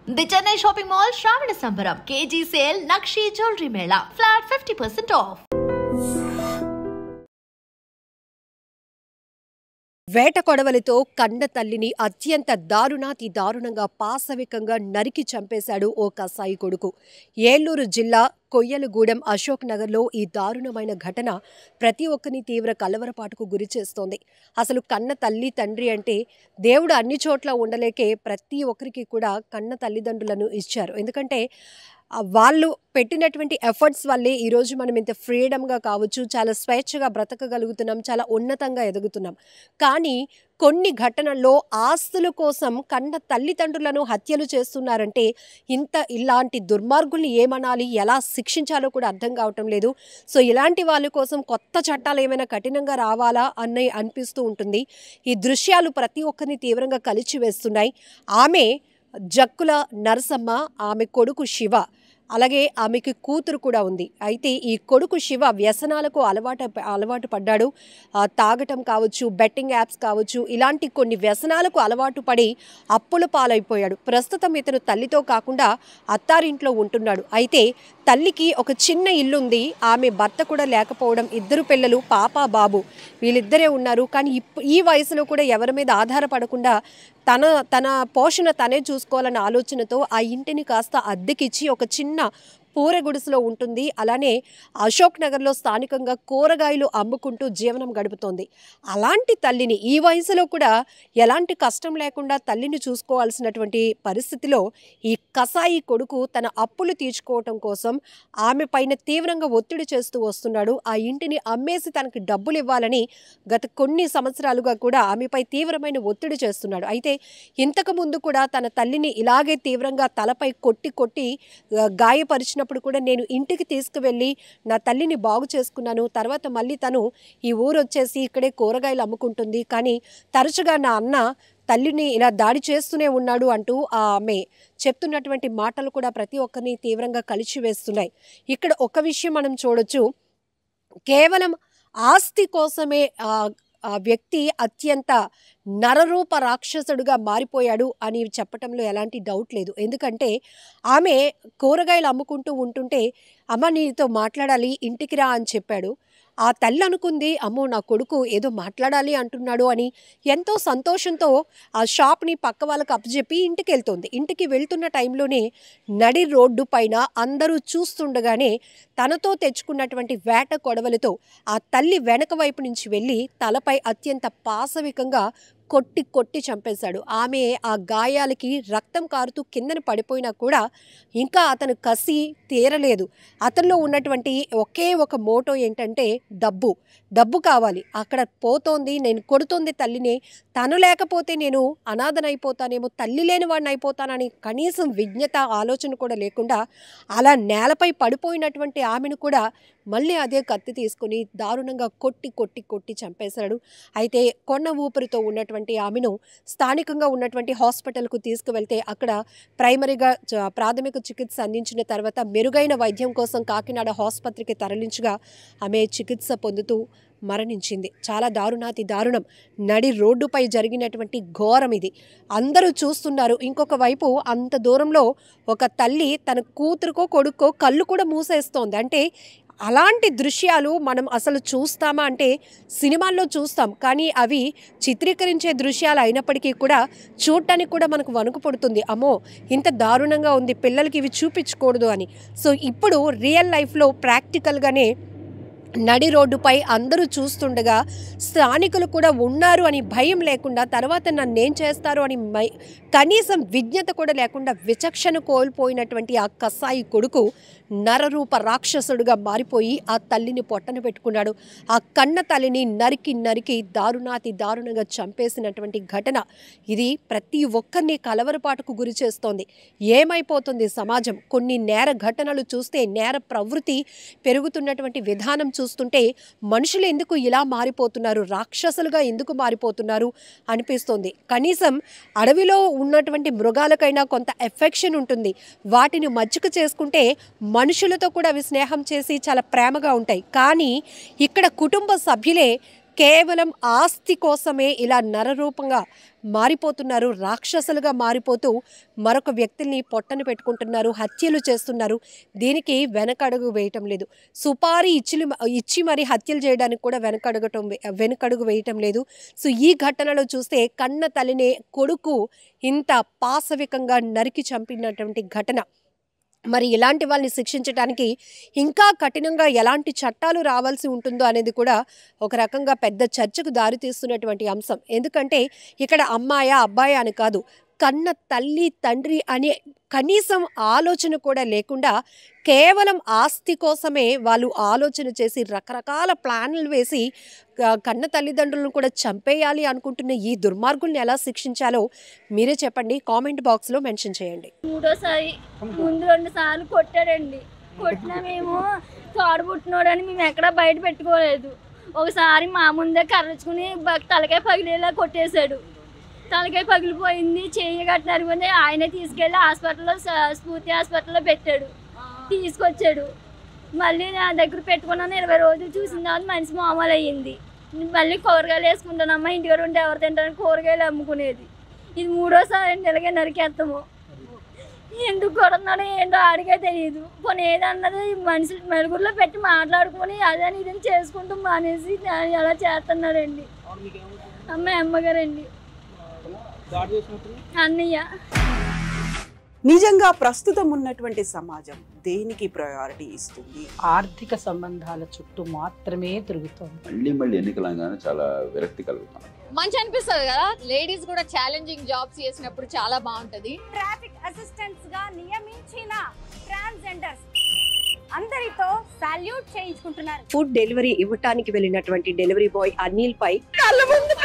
The Chennai shopping mall శ్రావణ సంబరం KG sale nakshi jewellery Mela flat 50% of. వేట కొడవలితో కన్న తల్లిని అత్యంత దారుణాతి దారుణంగా పాశవికంగా నరికి చంపేశాడు ఓ కసాయి కొడుకు. ఏలూరు జిల్లా కొయ్యలగూడెం అశోక్ నగర్లో ఈ దారుణమైన ఘటన ప్రతి ఒక్కరిని తీవ్ర కలవరపాటుకు గురి చేస్తోంది. అసలు కన్న తల్లి తండ్రి అంటే దేవుడు అన్ని చోట్ల ఉండలేకే ప్రతి ఒక్కరికి కూడా కన్న తల్లిదండ్రులను ఇచ్చారు. ఎందుకంటే వాళ్ళు పెట్టినటువంటి ఎఫర్ట్స్ వల్లే ఈరోజు మనం ఇంత ఫ్రీడమ్గా కావచ్చు, చాలా స్వేచ్ఛగా బ్రతకగలుగుతున్నాం, చాలా ఉన్నతంగా ఎదుగుతున్నాం. కానీ కొన్ని ఘటనల్లో ఆస్తుల కోసం కన్న తల్లిదండ్రులను హత్యలు చేస్తున్నారంటే ఇలాంటి దుర్మార్గుల్ని ఏమనాలి, ఎలా శిక్షించాలో కూడా అర్థం కావటం లేదు. సో ఇలాంటి వాళ్ళ కోసం కొత్త చట్టాలు ఏమైనా కఠినంగా రావాలా అనిపిస్తూ ఉంటుంది. ఈ దృశ్యాలు ప్రతి ఒక్కరిని తీవ్రంగా కలిచివేస్తున్నాయి. ఆమె జక్కుల నరసమ్మ, ఆమె కొడుకు శివ, అలాగే ఆమెకి కూతురు కూడా ఉంది. అయితే ఈ కొడుకు శివ వ్యసనాలకు అలవాటు పడ్డాడు. తాగటం కావచ్చు, బెట్టింగ్ యాప్స్ కావచ్చు, ఇలాంటి కొన్ని వ్యసనాలకు అలవాటు పడి అప్పుల పాలైపోయాడు. ప్రస్తుతం ఇతను తల్లితో కాకుండా అత్తారింట్లో ఉంటున్నాడు. అయితే తల్లికి ఒక చిన్న ఇల్లుంది, ఆమె భర్త కూడా లేకపోవడం, 2 పిల్లలు పాప బాబు, వీళ్ళిద్దరే ఉన్నారు. కానీ ఈ వయసులో కూడా ఎవరి మీద ఆధారపడకుండా తన పోషణ తనే చూసుకోవాలన్న ఆలోచనతో ఆ ఇంటిని కాస్త అద్దెకిచ్చి ఒక చిన్న పూర గుడిసెలో ఉంటుంది. అలానే అశోక్ నగర్లో స్థానికంగా కూరగాయలు అమ్ముకుంటూ జీవనం గడుపుతోంది. అలాంటి తల్లిని ఈ వయసులో కూడా ఎలాంటి కష్టం లేకుండా తల్లిని చూసుకోవాల్సినటువంటి పరిస్థితిలో ఈ కసాయి కొడుకు తన అప్పులు తీర్చుకోవటం కోసం ఆమె పైన తీవ్రంగా ఒత్తిడి చేస్తూ వస్తున్నాడు. ఆ ఇంటిని అమ్మేసి తనకి డబ్బులు ఇవ్వాలని గత కొన్ని సంవత్సరాలుగా కూడా ఆమెపై తీవ్రమైన ఒత్తిడి చేస్తున్నాడు. అయితే ఇంతకుముందు కూడా తన తల్లిని ఇలాగే తీవ్రంగా తలపై కొట్టి గాయపరిచిన కూడా నేను ఇంటికి తీసుకువెళ్ళి నా తల్లిని బాగు చేసుకున్నాను. తర్వాత మళ్ళీ తను ఈ ఊరు వచ్చేసి ఇక్కడే కూరగాయలు అమ్ముకుంటుంది. కానీ తరచుగా నా అన్న తల్లిని ఇలా దాడి చేస్తూనే ఉన్నాడు అంటూ ఆమె చెప్తున్నటువంటి మాటలు కూడా ప్రతి ఒక్కరిని తీవ్రంగా కలిచివేస్తున్నాయి. ఇక్కడ ఒక విషయం మనం చూడొచ్చు, కేవలం ఆస్తి కోసమే ఆ వ్యక్తి అత్యంత నరరూప రాక్షసుడుగా మారిపోయాడు అని చెప్పటంలో ఎలాంటి డౌట్ లేదు. ఎందుకంటే ఆమె కూరగాయలు అమ్ముకుంటూ ఉంటుంటే, అమ్మ నీతో మాట్లాడాలి, ఇంటికి రా అని చెప్పాడు. ఆ తల్లి అనుకుంది, అమ్మో నా కొడుకు ఏదో మాట్లాడాలి అంటున్నాడు అని ఎంతో సంతోషంతో ఆ షాప్ని పక్క వాళ్ళకి అప్పచెప్పి ఇంటికి వెళ్తుంది. ఇంటికి వెళ్తున్న టైంలోనే నడి రోడ్డు పైన అందరూ చూస్తుండగానే తనతో తెచ్చుకున్నటువంటి వేట కొడవలతో ఆ తల్లి వెనక వైపు నుంచి వెళ్ళి తలపై అత్యంత పాశవికంగా కొట్టి చంపేశాడు. ఆమె ఆ గాయాలకి రక్తం కారుతూ కిందన పడిపోయినా కూడా ఇంకా అతను కసి తీరలేదు. అతనిలో ఉన్నటువంటి ఒకే ఒక మోటో ఏంటంటే డబ్బు కావాలి. అక్కడ పోతోంది, నేను కొడుతోంది తల్లిని, తను లేకపోతే నేను అనాథనైపోతానేమో, తల్లి లేని వాడిని అయిపోతానని కనీసం విజ్ఞత ఆలోచన కూడా లేకుండా అలా నేలపై పడిపోయినటువంటి ఆమెను కూడా మళ్ళీ అదే కత్తి తీసుకుని దారుణంగా కొట్టి చంపేశాడు. అయితే కొన్న ఊపిరితో ఉన్నటువంటి ఆమెను స్థానికంగా ఉన్నటువంటి హాస్పిటల్కు తీసుకువెళ్తే అక్కడ ప్రాథమిక చికిత్స అందించిన తర్వాత మెరుగైన వైద్యం కోసం కాకినాడ ఆసుపత్రికి తరలించగా ఆమె చికిత్స పొందుతూ మరణించింది. చాలా దారుణాతి దారుణం. నడి రోడ్డుపై జరిగినటువంటి ఘోరం ఇది. అందరూ చూస్తున్నారు. ఇంకొక వైపు అంత దూరంలో ఒక తల్లి తన కూతురుకో కొడుకో కళ్ళు కూడా మూసేస్తోంది. అంటే అలాంటి దృశ్యాలు మనం అసలు చూస్తామా అంటే సినిమాల్లో చూస్తాం, కానీ అవి చిత్రీకరించే దృశ్యాలు అయినప్పటికీ కూడా చూడటానికి కూడా మనకు వణుకు పుడుతుంది. అమ్మో ఇంత దారుణంగా ఉంది, పిల్లలకి ఇవి చూపించకూడదు అని. సో ఇప్పుడు రియల్ లైఫ్లో ప్రాక్టికల్గానే నడి రోడ్డుపై అందరూ చూస్తుండగా స్థానికులు కూడా ఉన్నారు అని భయం లేకుండా, తర్వాత నన్నేం చేస్తారు అని కనీసం విజ్ఞత కూడా లేకుండా విచక్షణ కోల్పోయినటువంటి ఆ కసాయి కొడుకు నరరూప రాక్షసుడుగా మారిపోయి ఆ తల్లిని పొట్టన పెట్టుకున్నాడు. ఆ కన్న తల్లిని నరికి దారుణాతి దారుణంగా చంపేసినటువంటి ఘటన ఇది ప్రతి ఒక్కరిని కలవరపాటుకు గురి చేస్తోంది. ఏమైపోతుంది సమాజం? కొన్ని నేర ఘటనలు చూస్తే, నేర ప్రవృత్తి పెరుగుతున్నటువంటి విధానం చూస్తుంటే మనుషులు ఎందుకు ఇలా మారిపోతున్నారు, రాక్షసులుగా ఎందుకు మారిపోతున్నారు అనిపిస్తోంది. కనీసం అడవిలో ఉన్నటువంటి మృగాలకైనా కొంత ఎఫెక్షన్ ఉంటుంది, వాటిని మచ్చిక చేసుకుంటే మనుషులతో కూడా అవి స్నేహం చేసి చాలా ప్రేమగా ఉంటాయి. కానీ ఇక్కడ కుటుంబ సభ్యులే కేవలం ఆస్తి కోసమే ఇలా నరరూపంగా మారిపోతున్నారు, రాక్షసులుగా మారిపోతూ మరొక వ్యక్తుల్ని పొట్టన పెట్టుకుంటున్నారు, హత్యలు చేస్తున్నారు. దీనికి వెనకడుగు వేయటం లేదు. సుపారీ ఇచ్చి మరి హత్యలు చేయడానికి కూడా వెనకడుగు వేయటం లేదు. సో ఈ ఘటనలో చూస్తే కన్న తల్లినే కొడుకు ఇంత పాశవికంగా నరికి చంపినటువంటి ఘటన. మరి ఇలాంటి వాళ్ళని శిక్షించడానికి ఇంకా కఠినంగా ఎలాంటి చట్టాలు రావాల్సి ఉంటుందో అనేది కూడా ఒక రకంగా పెద్ద చర్చకు దారితీస్తున్నటువంటి అంశం. ఎందుకంటే ఇక్కడ అమ్మాయా అబ్బాయా అని కాదు, కన్న తల్లి తండ్రి అనే కనీసం ఆలోచన కూడా లేకుండా కేవలం ఆస్తి కోసమే వాళ్ళు ఆలోచన చేసి రకరకాల ప్లాన్లు వేసి కన్న తల్లిదండ్రులను కూడా చంపేయాలి అనుకుంటున్న ఈ దుర్మార్గుల్ని ఎలా శిక్షించాలో మీరే చెప్పండి, కామెంట్ బాక్స్లో మెన్షన్ చేయండి. మూడోసారి ముందు 2 సార్లు కొట్టాడండి. కొట్టినా మేము తోడబుట్టినోడని మేము ఎక్కడా బయట పెట్టుకోలేదు. ఒకసారి మా ముందే కర్రచుకుని తలకాయ పగిలేలా కొట్టేశాడు. తలకాయ పగిలిపోయింది, చెయ్యి గట్టిన అరిగిపోయింది. ఆయనే తీసుకెళ్ళి హాస్పిటల్లో స్ఫూర్తి హాస్పిటల్లో పెట్టాడు, తీసుకొచ్చాడు. మళ్ళీ నా దగ్గర పెట్టుకున్నాను 20 రోజులు. చూసిన తర్వాత మనిషి మామూలు అయ్యింది. మళ్ళీ కూరగాయలు వేసుకుంటానమ్మా, ఇంటికాడ ఉంటే ఎవరు తింటారని కూరగాయలు అమ్ముకునేది. ఇది 3వసారి అండి ఇలాగే నరికేస్తాము. ఎందుకు కొడుతున్నాడో ఏంటో ఆడికే తెలియదు. కొన్ని ఏదన్నది మనుషులు మెరుగుల్లో పెట్టి మాట్లాడుకొని అదని ఇదని చేసుకుంటూ మానేసి ఎలా చేస్తున్నాడండి. అమ్మగారండి, అన్నయ్య. నిజంగా ప్రస్తుతం ఉన్నటువంటి సమాజం దేనికి ప్రయారిటీ ఇస్తుంది? ఆర్థిక సంబంధాల చుట్టూ మాత్రమే తిరుగుతుంది. మళ్ళీ ఎన్నికలంగానే చాలా విరక్తి కలుగుతాం. మంచి అనిపిస్తుంది కదా, లేడీస్ కూడా ఛాలెంజింగ్ జాబ్స్ చేసినప్పుడు చాలా బాగుంటది. ట్రాఫిక్ అసిస్టెంట్స్ గా నియమించిన ట్రాన్స్జెండర్స్ అందరితో సాల్యూట్ చేయించుకుంటున్నారు. ఫుడ్ డెలివరీ ఇవ్వటానికి వెళ్ళినటువంటి డెలివరీ బాయ్ అనిల్ పై కళ్ళ ముందు